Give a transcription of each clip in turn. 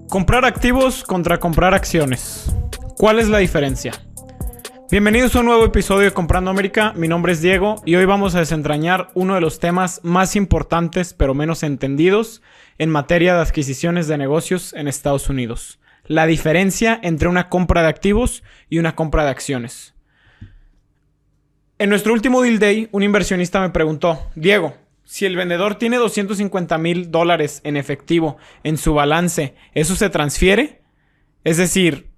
Comprar activos contra comprar acciones. ¿Cuál es la diferencia? Bienvenidos a un nuevo episodio de Comprando América. Mi nombre es Diego y hoy vamos a desentrañar uno de los temas más importantes pero menos entendidos en materia de adquisiciones de negocios en Estados Unidos. La diferencia entre una compra de activos y una compra de acciones. En nuestro último Deal Day, un inversionista me preguntó: Diego, si el vendedor tiene $250,000 en efectivo en su balance, ¿eso se transfiere? Es decir,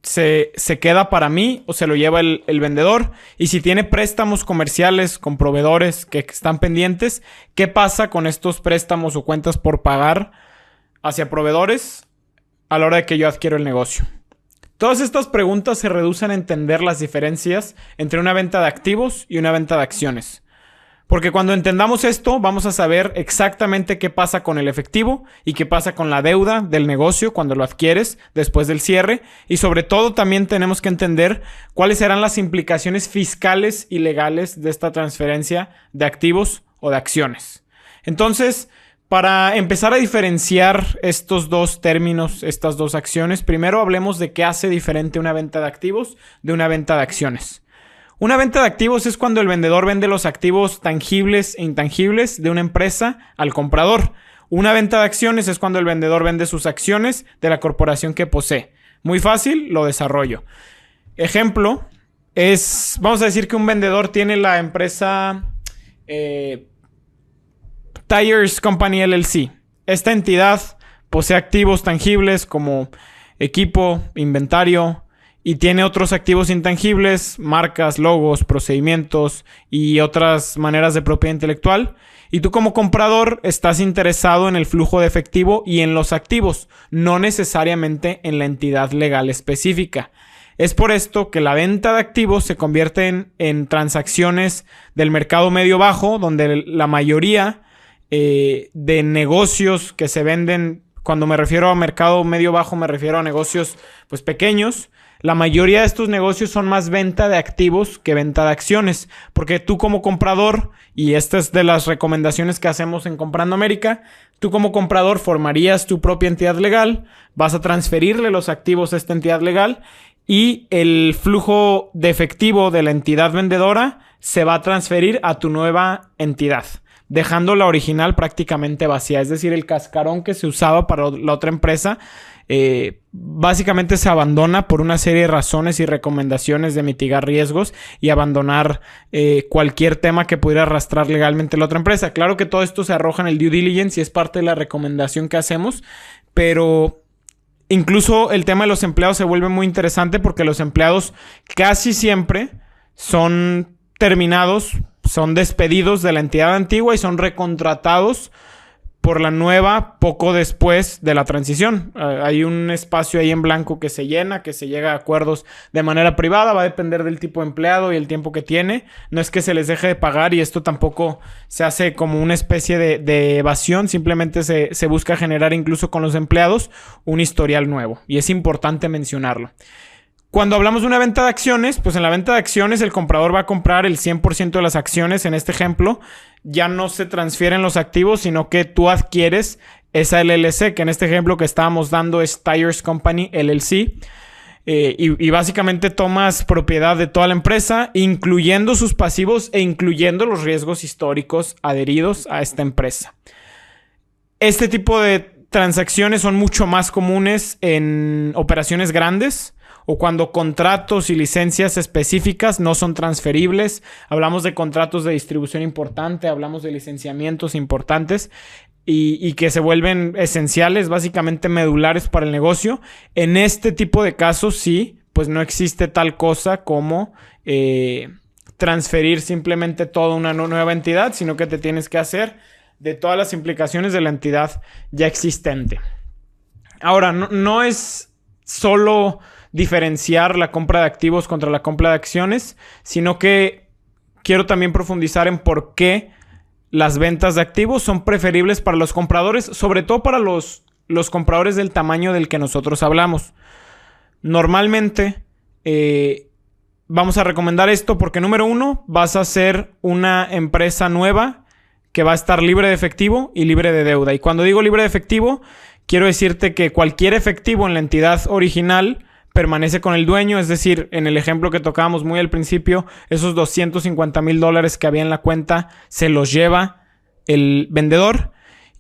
¿se queda para mí o se lo lleva el vendedor? Y si tiene préstamos comerciales con proveedores que están pendientes, ¿qué pasa con estos préstamos o cuentas por pagar hacia proveedores a la hora de que yo adquiero el negocio? Todas estas preguntas se reducen a entender las diferencias entre una venta de activos y una venta de acciones. Porque cuando entendamos esto, vamos a saber exactamente qué pasa con el efectivo y qué pasa con la deuda del negocio cuando lo adquieres después del cierre. Y sobre todo también tenemos que entender cuáles serán las implicaciones fiscales y legales de esta transferencia de activos o de acciones. Entonces, para empezar a diferenciar estos dos términos, estas dos acciones, primero hablemos de qué hace diferente una venta de activos de una venta de acciones. Una venta de activos es cuando el vendedor vende los activos tangibles e intangibles de una empresa al comprador. Una venta de acciones es cuando el vendedor vende sus acciones de la corporación que posee. Muy fácil, lo desarrollo. Ejemplo es, vamos a decir que un vendedor tiene la empresa Tires Company LLC. Esta entidad posee activos tangibles como equipo, inventario, y tiene otros activos intangibles, marcas, logos, procedimientos y otras maneras de propiedad intelectual. Y tú como comprador estás interesado en el flujo de efectivo y en los activos, no necesariamente en la entidad legal específica. Es por esto que la venta de activos se convierte en transacciones del mercado medio-bajo, donde la mayoría de negocios que se venden, cuando me refiero a mercado medio-bajo me refiero a negocios pues pequeños. La mayoría de estos negocios son más venta de activos que venta de acciones, porque tú como comprador, y esta es de las recomendaciones que hacemos en Comprando América, tú como comprador formarías tu propia entidad legal, vas a transferirle los activos a esta entidad legal y el flujo de efectivo de la entidad vendedora se va a transferir a tu nueva entidad, dejando la original prácticamente vacía. Es decir, el cascarón que se usaba para la otra empresa básicamente se abandona por una serie de razones y recomendaciones de mitigar riesgos y abandonar cualquier tema que pudiera arrastrar legalmente la otra empresa. Claro que todo esto se arroja en el due diligence y es parte de la recomendación que hacemos, pero incluso el tema de los empleados se vuelve muy interesante porque los empleados casi siempre son terminados, son despedidos de la entidad antigua y son recontratados por la nueva poco después de la transición. Hay un espacio ahí en blanco que se llena, que se llega a acuerdos de manera privada, va a depender del tipo de empleado y el tiempo que tiene. No es que se les deje de pagar y esto tampoco se hace como una especie de evasión, simplemente se busca generar incluso con los empleados un historial nuevo y es importante mencionarlo. Cuando hablamos de una venta de acciones, pues en la venta de acciones el comprador va a comprar el 100% de las acciones. En este ejemplo, ya no se transfieren los activos, sino que tú adquieres esa LLC, que en este ejemplo que estábamos dando es Tires Company LLC. Y básicamente tomas propiedad de toda la empresa, incluyendo sus pasivos e incluyendo los riesgos históricos adheridos a esta empresa. Este tipo de transacciones son mucho más comunes en operaciones grandes, o cuando contratos y licencias específicas no son transferibles. Hablamos de contratos de distribución importante, hablamos de licenciamientos importantes y que se vuelven esenciales, básicamente medulares para el negocio. En este tipo de casos sí, pues no existe tal cosa como transferir simplemente toda una nueva entidad, sino que te tienes que hacer de todas las implicaciones de la entidad ya existente. Ahora, no es solo diferenciar la compra de activos contra la compra de acciones, sino que quiero también profundizar en por qué las ventas de activos son preferibles para los compradores, sobre todo para los compradores del tamaño del que nosotros hablamos. Normalmente vamos a recomendar esto porque, número uno, vas a ser una empresa nueva que va a estar libre de efectivo y libre de deuda. Y cuando digo libre de efectivo, quiero decirte que cualquier efectivo en la entidad original permanece con el dueño, es decir, en el ejemplo que tocábamos muy al principio, esos $250,000 que había en la cuenta se los lleva el vendedor.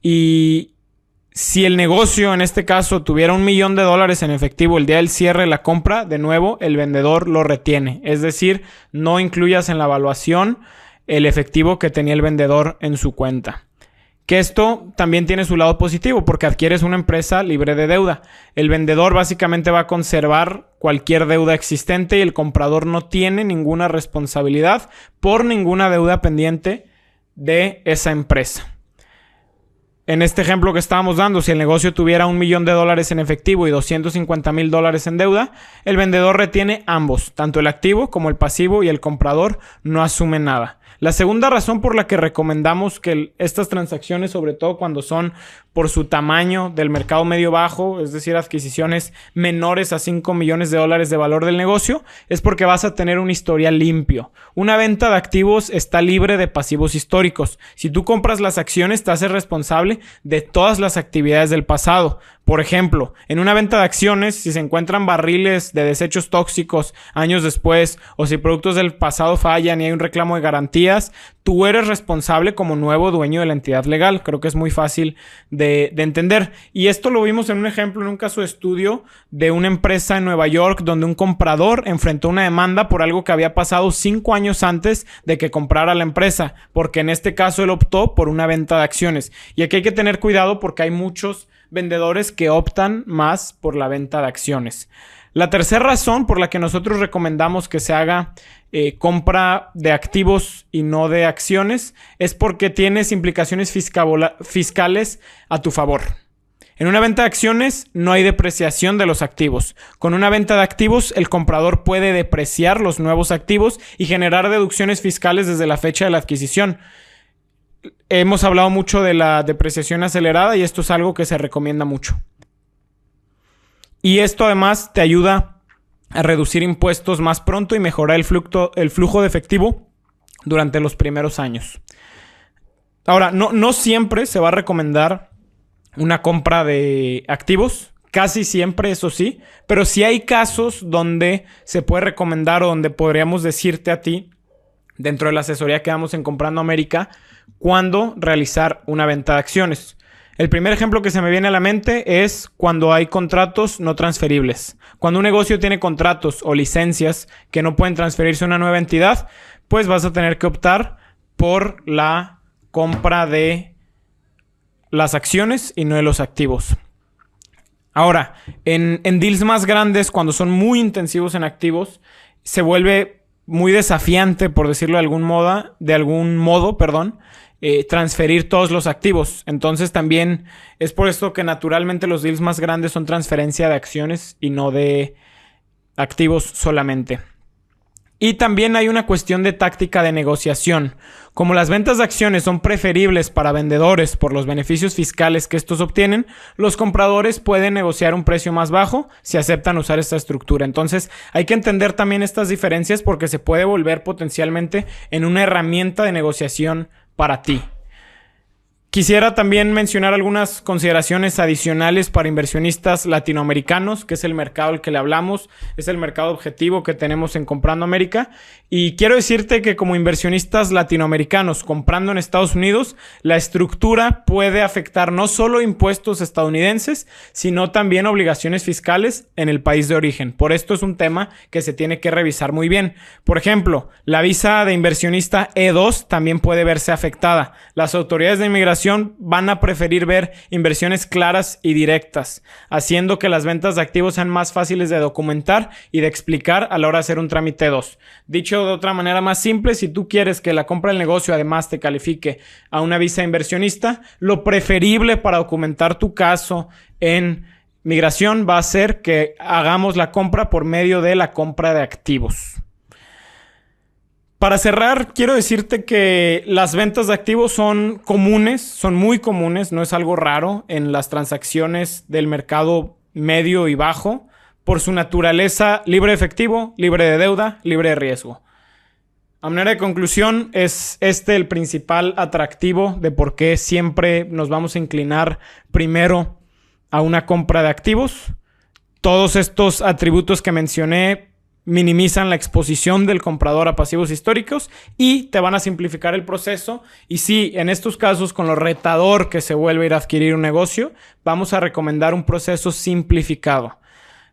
Y si el negocio en este caso tuviera $1,000,000 en efectivo el día del cierre de la compra, de nuevo el vendedor lo retiene, es decir, no incluyas en la evaluación el efectivo que tenía el vendedor en su cuenta. Que esto también tiene su lado positivo porque adquieres una empresa libre de deuda. El vendedor básicamente va a conservar cualquier deuda existente y el comprador no tiene ninguna responsabilidad por ninguna deuda pendiente de esa empresa. En este ejemplo que estábamos dando, si el negocio tuviera $1,000,000 en efectivo y $250,000 en deuda, el vendedor retiene ambos, tanto el activo como el pasivo, y el comprador no asume nada. La segunda razón por la que recomendamos que estas transacciones, sobre todo cuando son por su tamaño del mercado medio bajo, es decir, adquisiciones menores a $5 millones de valor del negocio, es porque vas a tener un historial limpio. Una venta de activos está libre de pasivos históricos. Si tú compras las acciones, te haces responsable de todas las actividades del pasado. Por ejemplo, en una venta de acciones, si se encuentran barriles de desechos tóxicos años después, o si productos del pasado fallan y hay un reclamo de garantías, tú eres responsable como nuevo dueño de la entidad legal. Creo que es muy fácil de entender. Y esto lo vimos en un ejemplo, en un caso de estudio de una empresa en Nueva York, donde un comprador enfrentó una demanda por algo que había pasado 5 años antes de que comprara la empresa, porque en este caso él optó por una venta de acciones. Y aquí hay que tener cuidado porque hay muchos vendedores que optan más por la venta de acciones. La tercera razón por la que nosotros recomendamos que se haga compra de activos y no de acciones es porque tienes implicaciones fiscales a tu favor. En una venta de acciones no hay depreciación de los activos. Con una venta de activos, el comprador puede depreciar los nuevos activos y generar deducciones fiscales desde la fecha de la adquisición. Hemos hablado mucho de la depreciación acelerada y esto es algo que se recomienda mucho. Y esto además te ayuda a reducir impuestos más pronto y mejorar el flujo de efectivo durante los primeros años. Ahora, no siempre se va a recomendar una compra de activos. Casi siempre, eso sí. Pero sí hay casos donde se puede recomendar o donde podríamos decirte a ti, dentro de la asesoría que damos en Comprando América, cuándo realizar una venta de acciones. El primer ejemplo que se me viene a la mente es cuando hay contratos no transferibles. Cuando un negocio tiene contratos o licencias que no pueden transferirse a una nueva entidad, pues vas a tener que optar por la compra de las acciones y no de los activos. Ahora, en deals más grandes, cuando son muy intensivos en activos, se vuelve muy desafiante, por decirlo de algún modo, transferir todos los activos. Entonces también es por esto que naturalmente los deals más grandes son transferencia de acciones y no de activos solamente. Y también hay una cuestión de táctica de negociación. Como las ventas de acciones son preferibles para vendedores por los beneficios fiscales que estos obtienen, los compradores pueden negociar un precio más bajo si aceptan usar esta estructura. Entonces hay que entender también estas diferencias porque se puede volver potencialmente en una herramienta de negociación para ti. Quisiera también mencionar algunas consideraciones adicionales para inversionistas latinoamericanos, que es el mercado al que le hablamos, es el mercado objetivo que tenemos en Comprando América. Y quiero decirte que como inversionistas latinoamericanos comprando en Estados Unidos, la estructura puede afectar no solo impuestos estadounidenses, sino también obligaciones fiscales en el país de origen. Por esto es un tema que se tiene que revisar muy bien. Por ejemplo, la visa de inversionista E2 también puede verse afectada. Las autoridades de inmigración van a preferir ver inversiones claras y directas, haciendo que las ventas de activos sean más fáciles de documentar y de explicar a la hora de hacer un trámite 2. Dicho de otra manera más simple, si tú quieres que la compra del negocio además te califique a una visa inversionista, lo preferible para documentar tu caso en migración va a ser que hagamos la compra por medio de la compra de activos. Para cerrar, quiero decirte que las ventas de activos son comunes, son muy comunes, no es algo raro en las transacciones del mercado medio y bajo, por su naturaleza libre de efectivo, libre de deuda, libre de riesgo. A manera de conclusión, es el principal atractivo de por qué siempre nos vamos a inclinar primero a una compra de activos. Todos estos atributos que mencioné minimizan la exposición del comprador a pasivos históricos y te van a simplificar el proceso. Y sí, en estos casos, con lo retador que se vuelve a ir a adquirir un negocio, vamos a recomendar un proceso simplificado.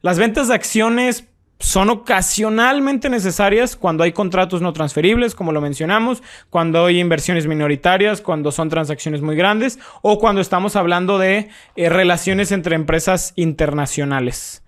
Las ventas de acciones son ocasionalmente necesarias cuando hay contratos no transferibles, como lo mencionamos, cuando hay inversiones minoritarias, cuando son transacciones muy grandes o cuando estamos hablando de relaciones entre empresas internacionales.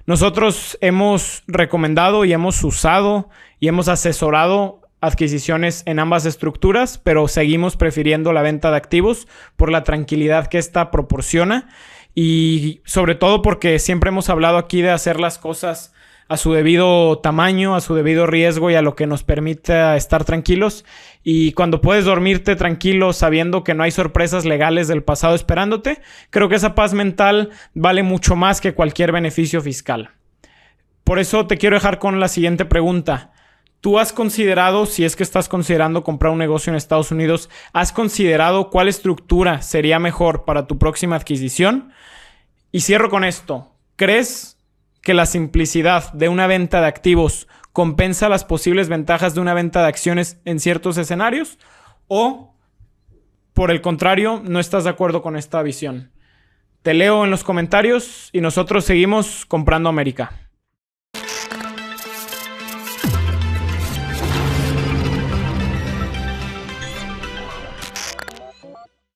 Nosotros hemos recomendado y hemos usado y hemos asesorado adquisiciones en ambas estructuras, pero seguimos prefiriendo la venta de activos por la tranquilidad que esta proporciona y sobre todo porque siempre hemos hablado aquí de hacer las cosas a su debido tamaño, a su debido riesgo y a lo que nos permita estar tranquilos. Y cuando puedes dormirte tranquilo sabiendo que no hay sorpresas legales del pasado esperándote, creo que esa paz mental vale mucho más que cualquier beneficio fiscal. Por eso te quiero dejar con la siguiente pregunta. ¿Tú has considerado, si es que estás considerando comprar un negocio en Estados Unidos, has considerado cuál estructura sería mejor para tu próxima adquisición? Y cierro con esto. ¿Crees que la simplicidad de una venta de activos compensa las posibles ventajas de una venta de acciones en ciertos escenarios? ¿O, por el contrario, no estás de acuerdo con esta visión? Te leo en los comentarios y nosotros seguimos comprando América.